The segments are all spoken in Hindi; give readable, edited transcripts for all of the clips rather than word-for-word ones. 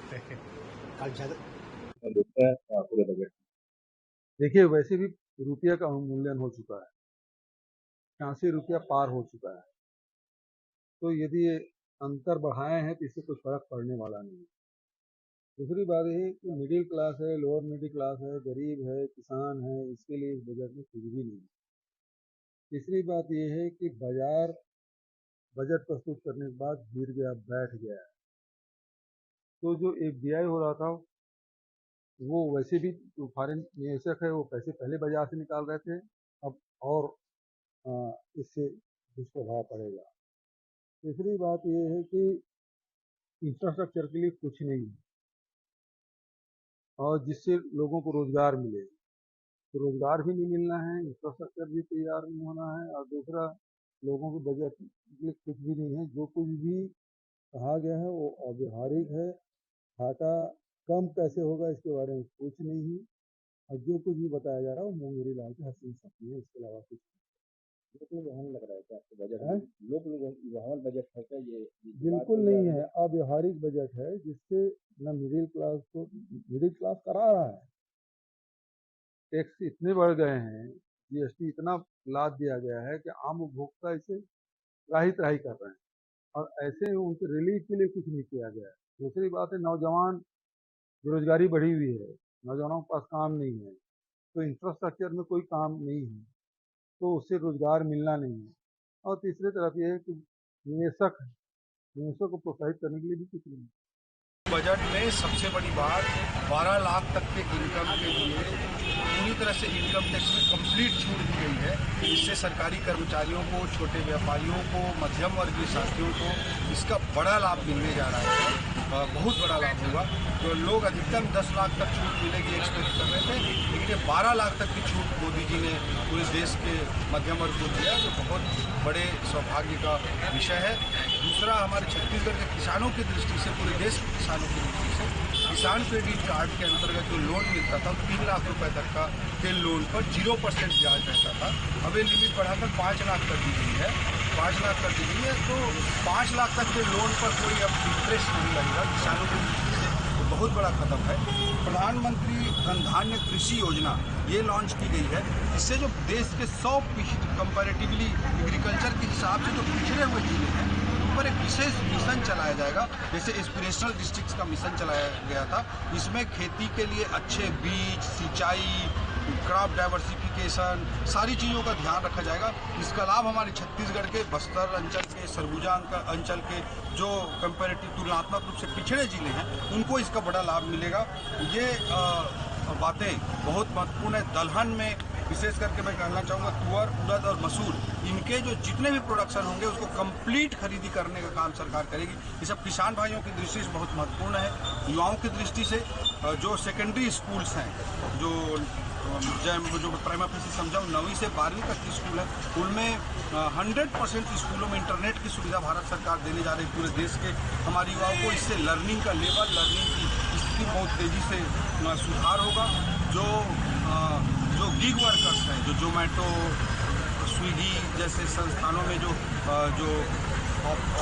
कल ज़्यादा देखते हैं पूरे बजट। देखिए, वैसे भी रुपये का अवमूल्यन हो चुका है, 86 रुपया पार हो चुका है। तो यदि ये अंतर बढ़ाए हैं तो इससे कुछ फर्क पड़ने वाला नहीं है। दूसरी बात ये है कि मिडिल क्लास है, लोअर मिडिल क्लास है, गरीब है, किसान है, इसके लिए इस बजट में कुछ भी नहीं है। तीसरी बात ये है कि बाजार बजट प्रस्तुत करने के बाद गिर गया, बैठ गया है। तो जो एफडीआई हो रहा था वो वैसे भी जो फॉरेन निवेशक है वो पैसे पहले बाजार से निकाल रहे थे, अब और इससे दुष्प्रभाव पड़ेगा। तीसरी बात ये है कि इंफ्रास्ट्रक्चर के लिए कुछ नहीं है और जिससे लोगों को रोजगार मिले, तो रोजगार भी नहीं मिलना है, इंफ्रास्ट्रक्चर भी तैयार नहीं होना है, और दूसरा लोगों के बजट के लिए कुछ भी नहीं है। जो कुछ भी कहा गया है वो अव्यवहारिक है। घाटा कम कैसे होगा इसके बारे में कुछ नहीं है, और जो कुछ भी बताया जा रहा है वो मुंगेरी लाल के हसीन सपने है, इसके अलावा कुछ लोग लग रहा है क्या आपको बजट है। लोग बजट है क्या ये? बिल्कुल नहीं है, अव्यवहारिक बजट है जिससे न मिडिल क्लास को मिडिल क्लास करा रहा है। टैक्स इतने बढ़ गए हैं, जीएसटी इतना लाद दिया गया है कि आम उपभोक्ता इसे त्राही त्राही कर रहे हैं, और ऐसे में उनके रिलीफ के लिए कुछ नहीं किया गया है। दूसरी बात है, नौजवान बेरोजगारी बढ़ी हुई है, नौजवानों के पास काम नहीं है, तो इंफ्रास्ट्रक्चर में कोई काम नहीं है, तो उससे रोजगार मिलना नहीं है। और तीसरी तरफ यह है कि निवेशक को प्रोत्साहित करने के लिए भी कुछ नहीं है। बजट में सबसे बड़ी बात 12 लाख तक के इनकम के लिए पूरी तरह से इनकम टैक्स में कंप्लीट छूट दी गई है। इससे सरकारी कर्मचारियों को, छोटे व्यापारियों को, मध्यम वर्गीय साथियों को इसका बड़ा लाभ मिलने जा रहा है, बहुत बड़ा लाभ होगा। तो लोग अधिकतम 10 लाख तक छूट मिलेगी एक्सपेक्ट कर रहे थे, लेकिन ये 12 लाख तक की छूट मोदी जी ने पूरे देश के मध्यम वर्ग को दिया, जो बहुत बड़े सौभाग्य का विषय है। दूसरा, हमारे छत्तीसगढ़ के किसानों की दृष्टि से, पूरे देश के किसानों की दृष्टि से, किसान क्रेडिट कार्ड के अंतर्गत जो लोन मिलता था 3 लाख रुपए तक का तेल लोन पर 0% ब्याज रहता था, अब ये लिमिट बढ़ाकर 5 लाख कर दी गई है। 5 लाख कर दी गई है, तो 5 लाख तक के लोन पर कोई अब इंटरेस्ट नहीं लगेगा किसानों की दृष्टि से, तो बहुत बड़ा कदम है। प्रधानमंत्री धन धान्य कृषि योजना ये लॉन्च की गई है, इससे जो देश के 100% कंपैरेटिवली एग्रीकल्चर के हिसाब से जो पिछड़े हुए जिले हैं उन पर एक विशेष मिशन चलाया जाएगा। जैसे एस्पिरेशनल डिस्ट्रिक्ट्स का मिशन चलाया गया था, इसमें खेती के लिए अच्छे बीज, सिंचाई, क्रॉप डाइवर्सिफिकेशन, सारी चीज़ों का ध्यान रखा जाएगा। इसका लाभ हमारे छत्तीसगढ़ के बस्तर अंचल के, सरगुजा अंचल के जो कंपैरेटिव तुलनात्मक रूप से पिछड़े जिले हैं उनको इसका बड़ा लाभ मिलेगा। ये बातें बहुत महत्वपूर्ण है। दलहन में विशेष करके मैं कहना चाहूँगा, तुअर, उड़द और मसूर, इनके जो जितने भी प्रोडक्शन होंगे उसको कंप्लीट खरीदी करने का काम सरकार करेगी। ये सब किसान भाइयों की दृष्टि से बहुत महत्वपूर्ण है। युवाओं की दृष्टि से जो सेकेंडरी स्कूल्स हैं, जो प्राइमरी से समझाऊँ 9वीं से 12वीं तक की स्कूल है, उनमें 100% स्कूलों में इंटरनेट की सुविधा भारत सरकार देने जा रही है पूरे देश के हमारे युवाओं को। इससे लर्निंग का लेवल, लर्निंग की स्थिति बहुत तेज़ी से सुधार होगा। जो गिग वर्कर्स हैं, जो जोमेटो, स्विगी जैसे संस्थानों में जो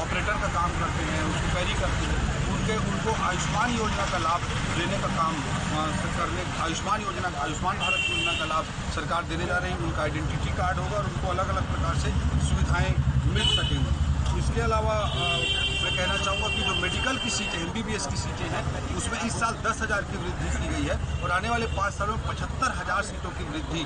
ऑपरेटर का काम करते हैं, उसको कैरी करते हैं, उनको आयुष्मान योजना का लाभ देने का काम आयुष्मान भारत योजना का लाभ सरकार देने जा रही है। उनका आइडेंटिटी कार्ड होगा और उनको अलग अलग प्रकार से सुविधाएं मिल सकेंगी। इसके अलावा मैं कहना चाहूँगा कि जो मेडिकल की सीटें, MBBS की सीटें हैं, उसमें इस साल 10,000 की वृद्धि की गई है और आने वाले 5 सालों में 75,000 सीटों की वृद्धि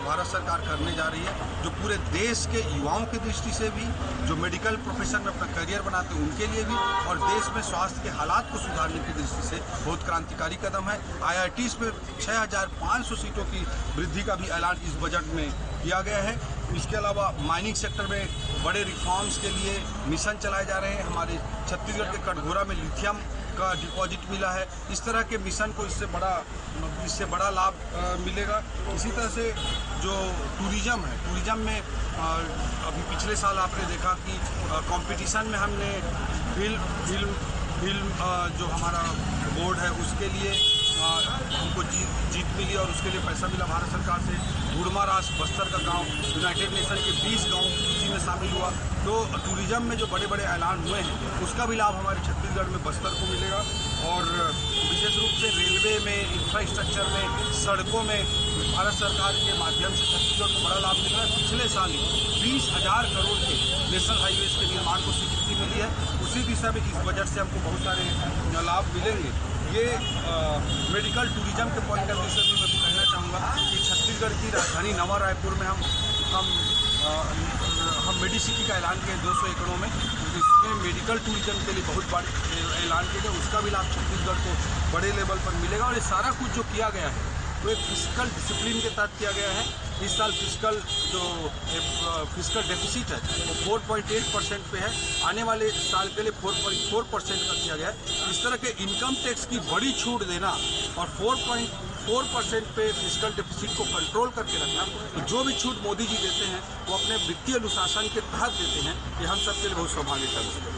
भारत सरकार करने जा रही है, जो पूरे देश के युवाओं की दृष्टि से भी, जो मेडिकल प्रोफेशन में अपना करियर बनाते हैं उनके लिए भी, और देश में स्वास्थ्य के हालात को सुधारने की दृष्टि से बहुत क्रांतिकारी कदम है। IITs में 6,500 सीटों की वृद्धि का भी ऐलान इस बजट में किया गया है। इसके अलावा माइनिंग सेक्टर में बड़े रिफॉर्म्स के लिए मिशन चलाए जा रहे हैं। हमारे छत्तीसगढ़ के कटघोरा में लिथियम का डिपॉजिट मिला है। इस तरह के मिशन को इससे बड़ा लाभ मिलेगा। इसी तरह से जो टूरिज्म है, टूरिज्म में अभी पिछले साल आपने देखा कि कंपटीशन में हमने फिल्म जो हमारा बोर्ड है उसके लिए हमको जीत मिली और उसके लिए पैसा मिला भारत सरकार से। ढूढ़मा रास बस्तर का गांव यूनाइटेड नेशन के 20 गांव इसी में शामिल हुआ। तो टूरिज्म में जो बड़े बड़े ऐलान हुए हैं उसका भी लाभ हमारे छत्तीसगढ़ में बस्तर को मिलेगा। और विशेष रूप से रेलवे में, इंफ्रास्ट्रक्चर में, सड़कों में भारत सरकार के माध्यम से छत्तीसगढ़ को बड़ा लाभ मिल रहा है। पिछले साल ही 20,000 करोड़ के नेशनल हाईवेज के निर्माण को स्वीकृति मिली है। उसी दिशा में इस बजट से हमको बहुत सारे लाभ मिलेंगे। ये मेडिकल टूरिज्म के पॉइंट ऑफ व्यू से भी मैं कहना चाहूँगा कि छत्तीसगढ़ की राजधानी नवा रायपुर में हम मेडिसिटी का ऐलान किए 200 एकड़ों में। इसमें मेडिकल टूरिज्म के लिए बहुत बड़े ऐलान किए गए, उसका भी लाभ छत्तीसगढ़ को बड़े लेवल पर मिलेगा। और ये सारा कुछ जो किया गया है वो एक फिजिकल डिसिप्लिन के तहत किया गया है। इस साल फिजिकल डेफिसिट है वो 4.8% पे है, आने वाले साल के लिए 4.4% का किया गया है। इस तरह के इनकम टैक्स की बड़ी छूट देना और 4.4% पे फिजिकल डेफिसिट को कंट्रोल करके रखना, तो जो भी छूट मोदी जी देते हैं वो अपने वित्तीय अनुशासन के तहत देते हैं। ये हम सबके लिए बहुत सौभाग्य का विषय है।